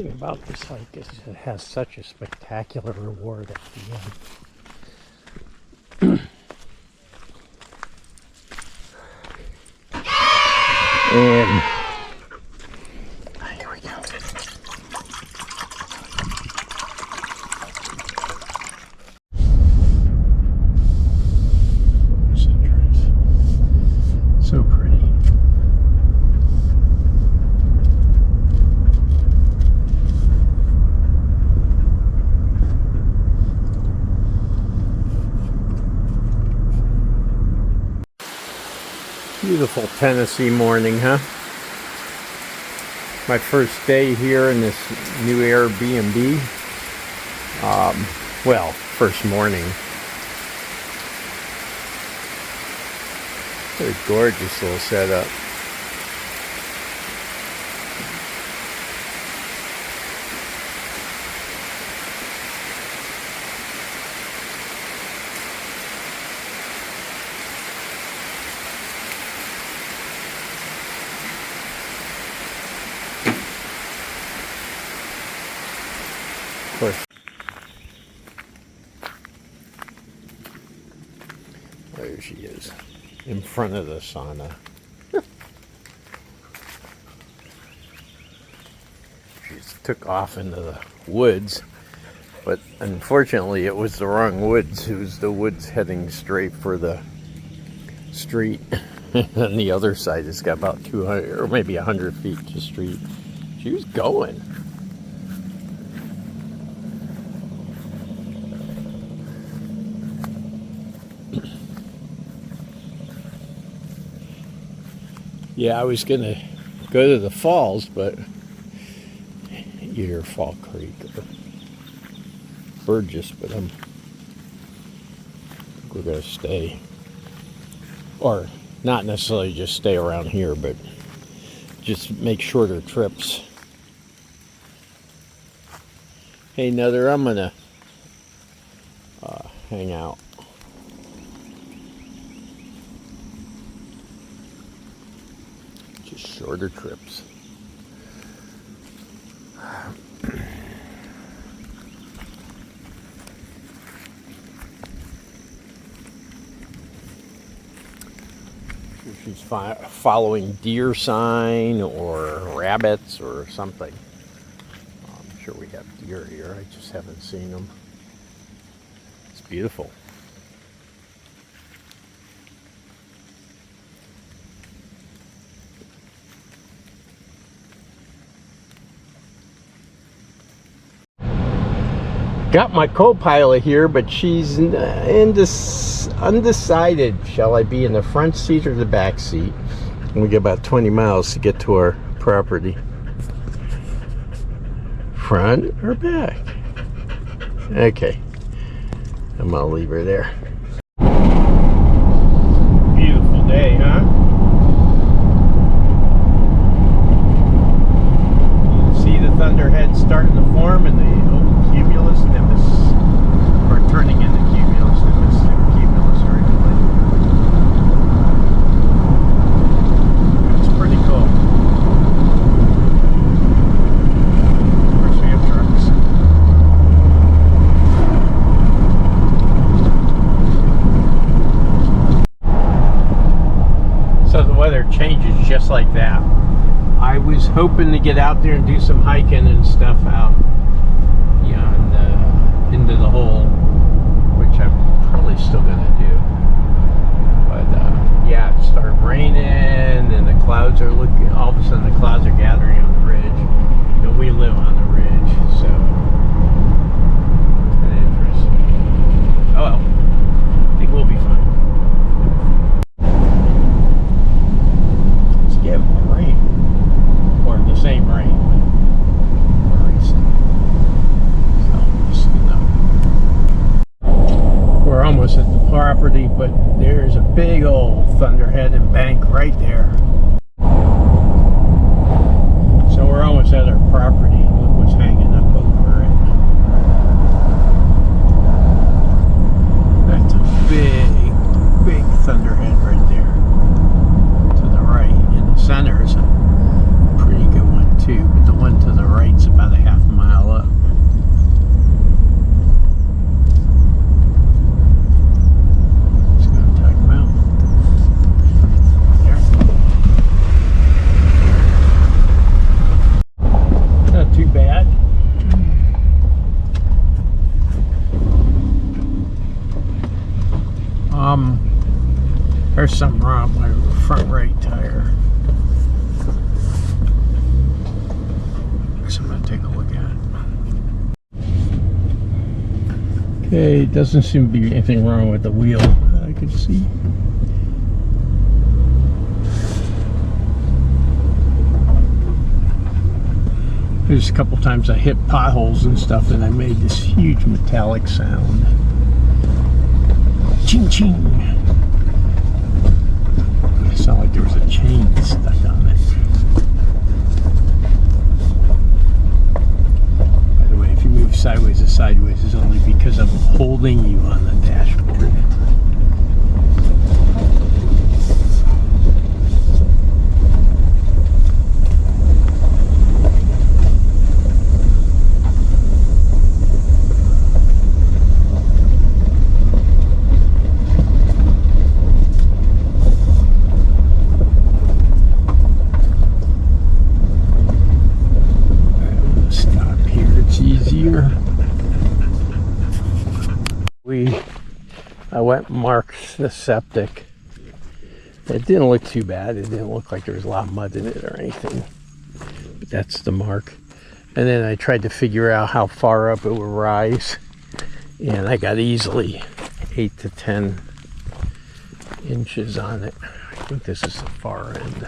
thing about this hike is it has such a spectacular reward at the end. And here we go. So pretty. Beautiful Tennessee morning, huh? My first day here in this new Airbnb. Well, first morning. What a gorgeous little setup. Of course. There she is, in front of the sauna. She took off into the woods, but unfortunately it was the wrong woods. It was the woods heading straight for the street. On the other side, it's got about 200 or maybe 100 feet to street. She was going. Yeah, I was going to go to the falls, but either Fall Creek or Burgess, but I think we're going to stay. Or not necessarily just stay around here, but just make shorter trips. Hey, Nether, I'm going to hang out. Shorter trips. She's following deer sign or rabbits or something. I'm sure we have deer here. I just haven't seen them. It's beautiful. Got my co-pilot here, but she's undecided. Shall I be in the front seat or the back seat? And we got about 20 miles to get to our property. Front or back? Okay. I'm gonna leave her there. Beautiful day, huh? You can see the thunderhead starting to form in the cumulus nimbus, or turning into cumulus nimbus and cumulus originally. It's pretty cool. Of course, we have trucks. So the weather changes just like that. I was hoping to get out there and do some hiking and stuff out into the hole, which I'm probably still gonna do. But yeah, it started raining and the clouds are looking, all of a sudden the clouds are gathering on the ridge. You know, we live on the ridge, so kind of interesting. Oh well, I think we'll be fine. Let's get more rain, or the same rain. We're almost at the property, but there's a big old thunderhead and bank right there. So we're almost at our property. Look what's hanging up over it. That's a big, big thunderhead right there. To the right. In the center is a pretty good one too, but the one to the right's about a half something wrong with my front right tire. So I'm going to take a look at it. Okay, doesn't seem to be anything wrong with the wheel that I can see. There's a couple times I hit potholes and stuff and I made this huge metallic sound. Ching ching. It sounded like there was a chain stuck on it. By the way, if you move sideways to sideways, it's only because I'm holding you on the dashboard. I went and marked the septic. It didn't look too bad. It didn't look like there was a lot of mud in it or anything. But that's the mark. And then I tried to figure out how far up it would rise. And I got easily 8 to 10 inches on it. I think this is the far end.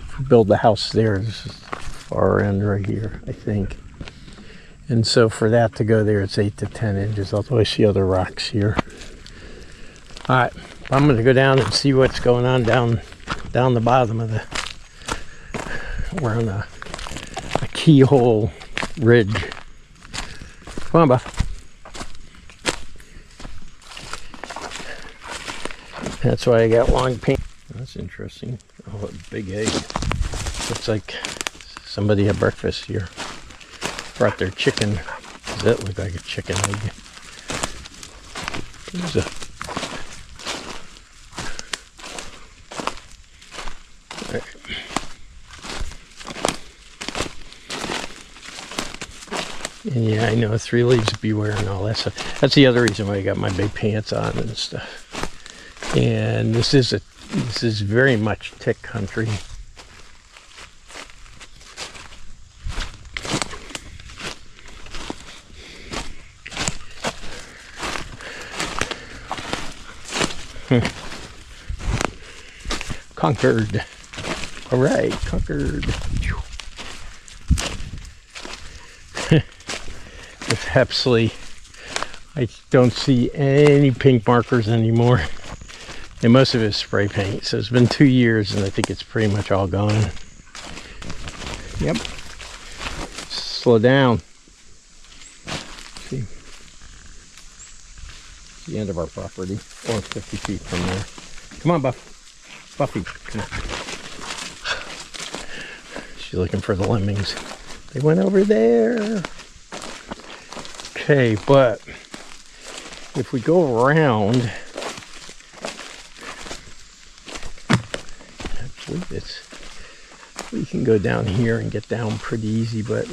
If we build the house there, this is the far end right here, I think. And so for that to go there, it's 8 to 10 inches. Although I see other rocks here. All right, I'm going to go down and see what's going on down the bottom of the. We're on a keyhole ridge. Come on, Buff. That's why I got long paint. That's interesting. Oh, a big egg. Looks like somebody had breakfast here. Brought their chicken. Does that look like a chicken egg? There's a. Right. And yeah, I know 3 leaves beware and all that stuff. That's the other reason why I got my big pants on and stuff. And this is very much tick country. Conquered. All right, conquered. Absolutely, I don't see any pink markers anymore. And most of it is spray paint. So it's been 2 years and I think it's pretty much all gone. Yep. Slow down. See. The end of our property, or 50 feet from there. Come on, Buffy, come on. She's looking for the lemmings. They went over there. Okay, but if we go around, I believe we can go down here and get down pretty easy, but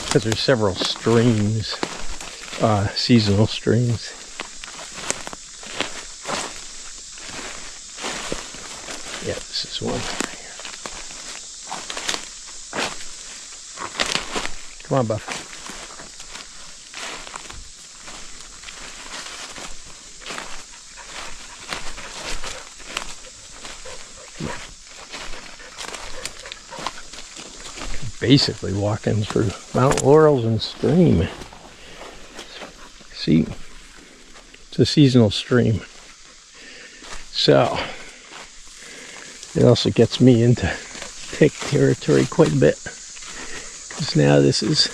because there's several streams, seasonal streams. Yeah, this is one right here. Come on, Buff. Basically walking through Mount Laurels and stream. See, it's a seasonal stream. So, it also gets me into tick territory quite a bit. Because now this is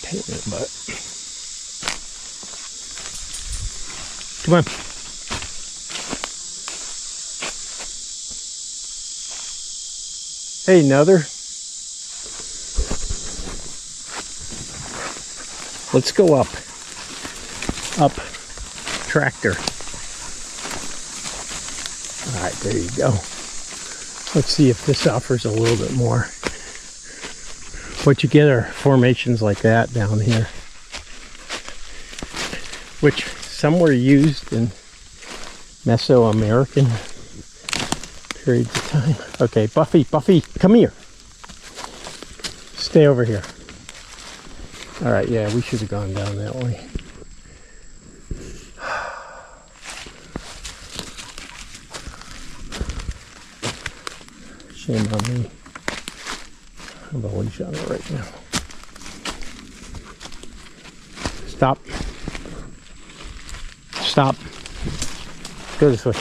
pavement, but come on. Hey, Nether. Let's go up. Up. tractor. All right, there you go. Let's see if this offers a little bit more. What you get are formations like that down here, which some were used in Mesoamerican periods of time. Okay, Buffy, come here. Stay over here. All right, yeah, we should have gone down that way. Shame on me. I have a leash on it right now. Stop. Stop. Go this way.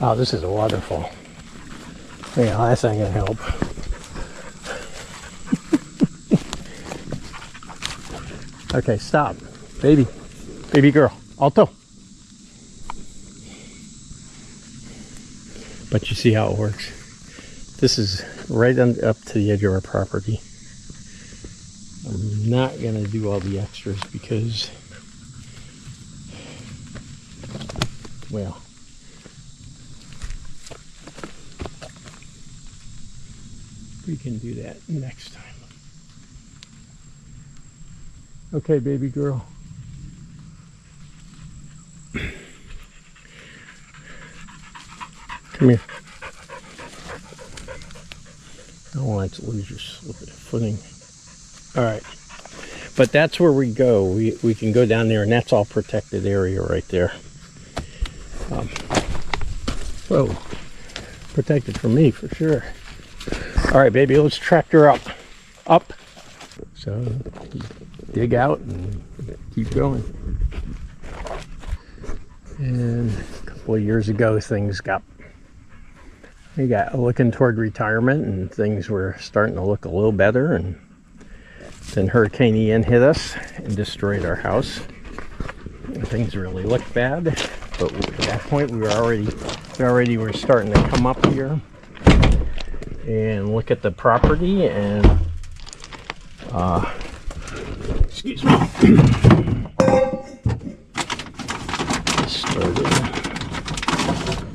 Oh, this is a waterfall. Yeah, that's not gonna help. Okay, stop. Baby girl, Alto. But you see how it works. This is right up to the edge of our property. I'm not gonna do all the extras because, well, we can do that next time. Okay, baby girl. Come here. I don't want to lose your footing. All right. But that's where we go. We can go down there, and that's all protected area right there. Whoa. Protected from me, for sure. All right, baby, let's tractor up. Up. So, dig out and keep going. And a couple of years ago, we got looking toward retirement, and things were starting to look a little better. And then Hurricane Ian hit us and destroyed our house. And things really looked bad. But at that point, we already were starting to come up here and look at the property and excuse me.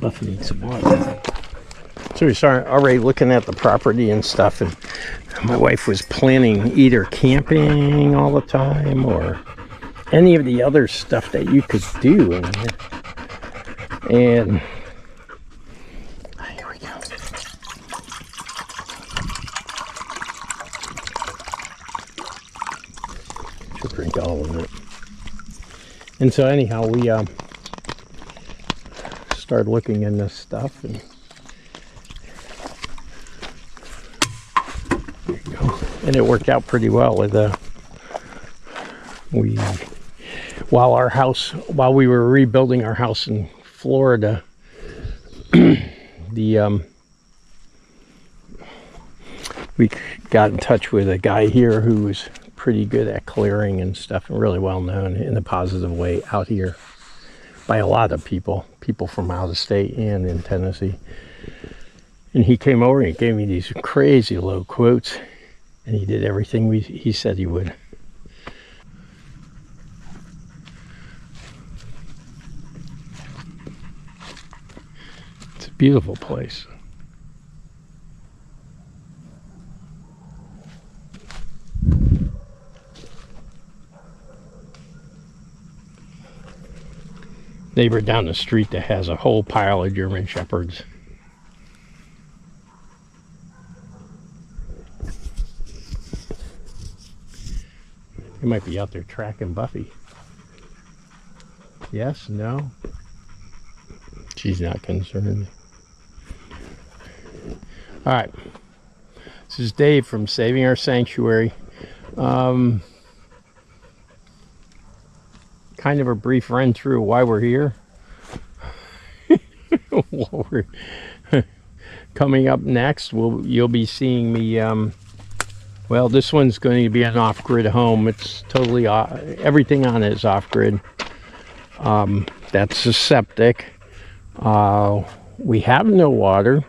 Buffy needs some water. So we started already looking at the property and stuff, and my wife was planning either camping all the time or any of the other stuff that you could do in here. And here we go. Should drink all of it. And so anyhow, we started looking in this stuff, and there you go. And it worked out pretty well with while we were rebuilding our house in Florida, we got in touch with a guy here who was pretty good at clearing and stuff, and really well known in a positive way out here by a lot of people from out of state and in Tennessee. And he came over and he gave me these crazy low quotes, and he did everything he said he would. It's a beautiful place. Neighbor down the street that has a whole pile of German Shepherds. He might be out there tracking Buffy. Yes? No? She's not concerned. Alright. This is Dave from Saving Our Sanctuary. Kind of a brief run through why we're here. Coming up next, you'll be seeing me. Well, this one's going to be an off-grid home. It's totally everything on it is off-grid. That's the septic. We have no water.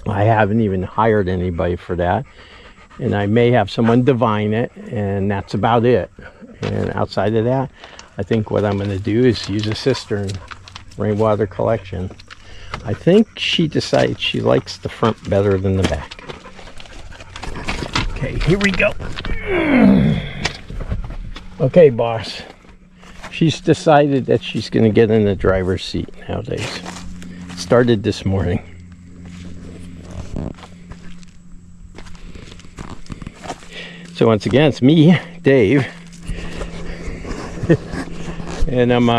I haven't even hired anybody for that. And I may have someone divine it, and that's about it. And outside of that, I think what I'm going to do is use a cistern, rainwater collection. I think she decided she likes the front better than the back. Okay, here we go. Okay, boss. She's decided that she's going to get in the driver's seat nowadays. Started this morning. So once again, it's me, Dave. And I'm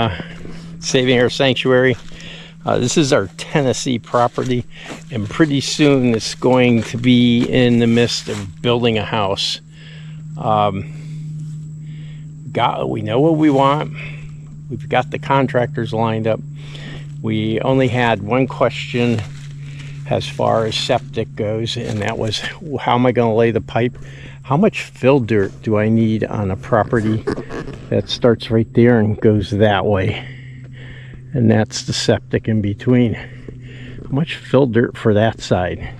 saving our sanctuary. This is our Tennessee property, and pretty soon it's going to be in the midst of building a house. We know what we want. We've got the contractors lined up. We only had one question as far as septic goes, and that was, how am I going to lay the pipe? How much fill dirt do I need on a property that starts right there and goes that way? And that's the septic in between. How much fill dirt for that side?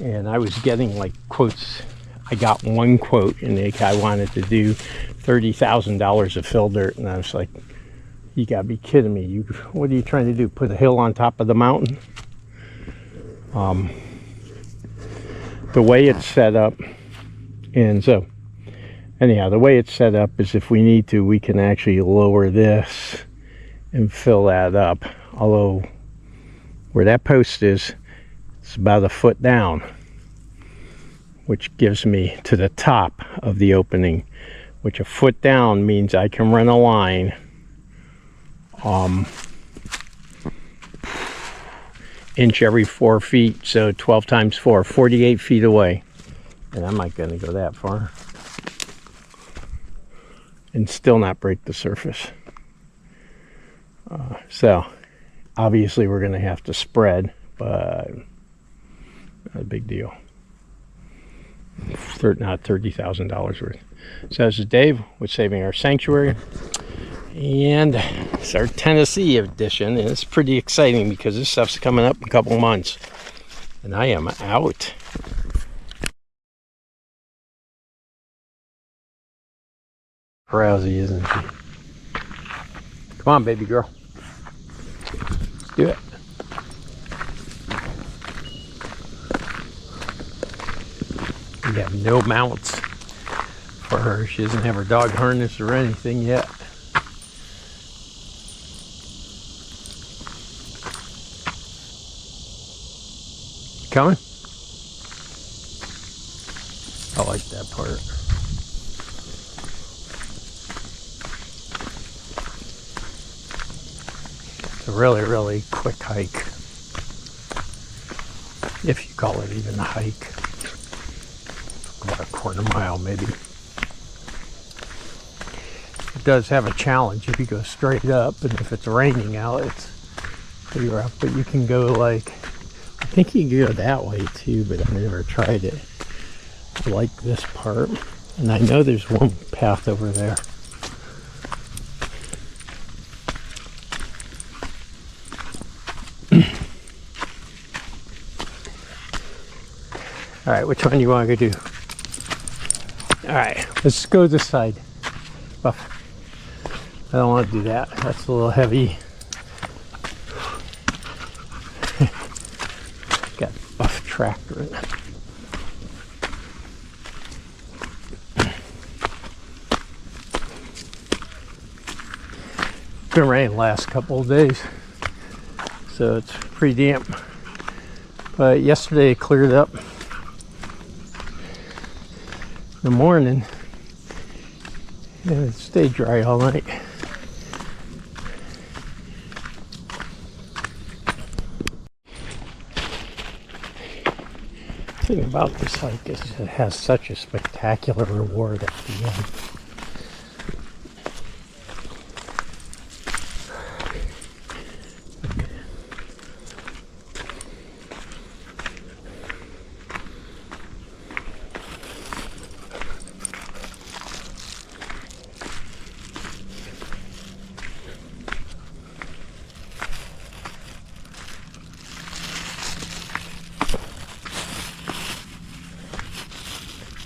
And I was getting like quotes. I got one quote, and the guy wanted to do $30,000 of fill dirt, and I was like, you gotta be kidding me. What are you trying to do? Put a hill on top of the mountain? The way it's set up, and so anyhow, the way it's set up is if we need to, we can actually lower this and fill that up. Although where that post is, it's about a foot down, which gives me to the top of the opening, which a foot down means I can run a line inch every 4 feet, so 12 times 4, 48 feet away. And I'm not going to go that far and still not break the surface. So obviously we're going to have to spread, but not a big deal. Not $30,000 worth. So this is Dave with Saving Our Sanctuary, and it's our Tennessee edition, and it's pretty exciting because this stuff's coming up in a couple months, and I am out. Drowsy, isn't she? Come on, baby girl. Let's do it. We have no mounts for her. She doesn't have her dog harness or anything yet. Coming? I like that part. It's a really, really quick hike. If you call it even a hike. About a quarter mile maybe. It does have a challenge if you go straight up, and if it's raining out, it's pretty rough. But you can go like, I think you can go that way too, but I've never tried it. I like this part, and I know there's one path over there. All right, which one do you want to go do? All right, let's go this side. Buff. I don't want to do that. That's a little heavy. Got Buff tractor in it. It's been raining the last couple of days, so it's pretty damp. But yesterday it cleared up. In the morning, and it stayed dry all night. The thing about this hike is it has such a spectacular reward at the end.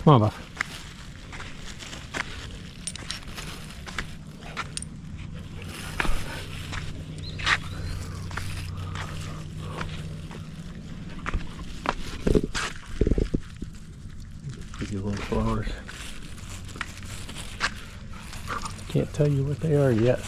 Come on, Buff. Pretty little flowers. Can't tell you what they are yet.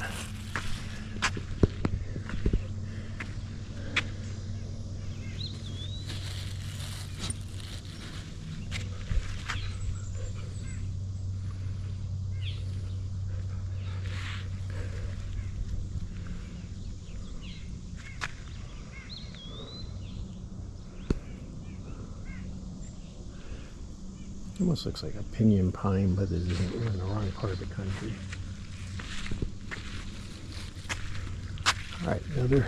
Almost looks like a pinyon pine, but it isn't. We're in the wrong part of the country. All right, another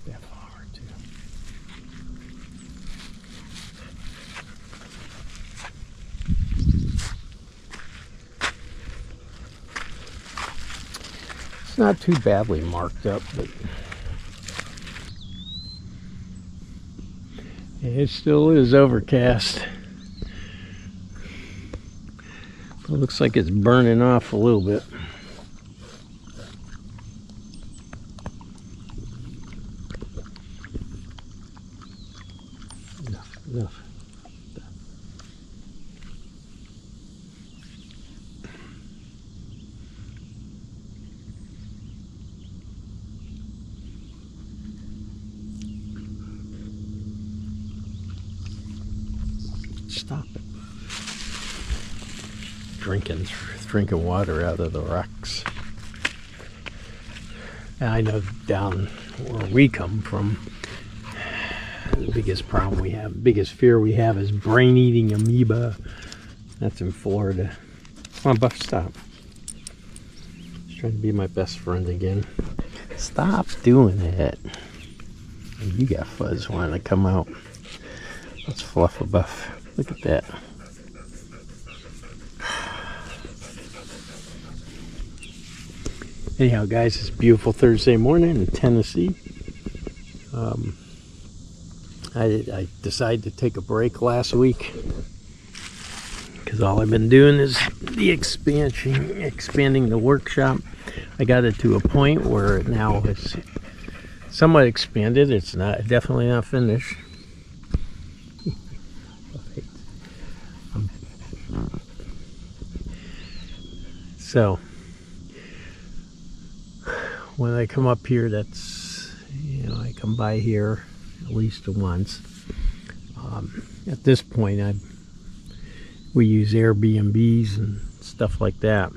that flower too. It's not too badly marked up, but it still is overcast. It looks like it's burning off a little bit. Enough. Stop it. Drinking water out of the rocks. And I know down where we come from, the biggest problem we have, biggest fear we have is brain-eating amoeba. That's in Florida. Come on, Buff, stop. He's trying to be my best friend again. Stop doing that. You got fuzz wanting to come out. Let's fluff a Buff. Look at that. Anyhow, guys, it's a beautiful Thursday morning in Tennessee. I decided to take a break last week because all I've been doing is the expanding the workshop. I got it to a point where it now is somewhat expanded. It's definitely not finished. So when I come up here, that's, I come by here at least once. At this point, we use Airbnbs and stuff like that.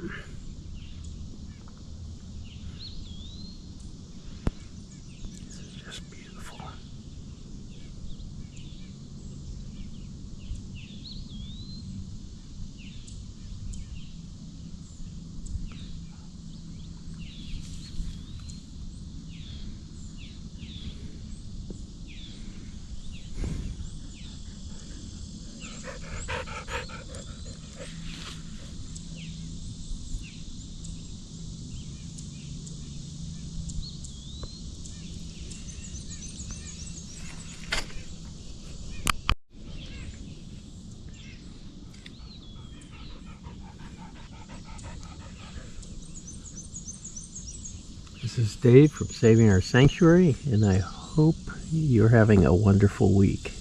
This is just beautiful. This is Dave from Saving Our Sanctuary, and I hope you're having a wonderful week.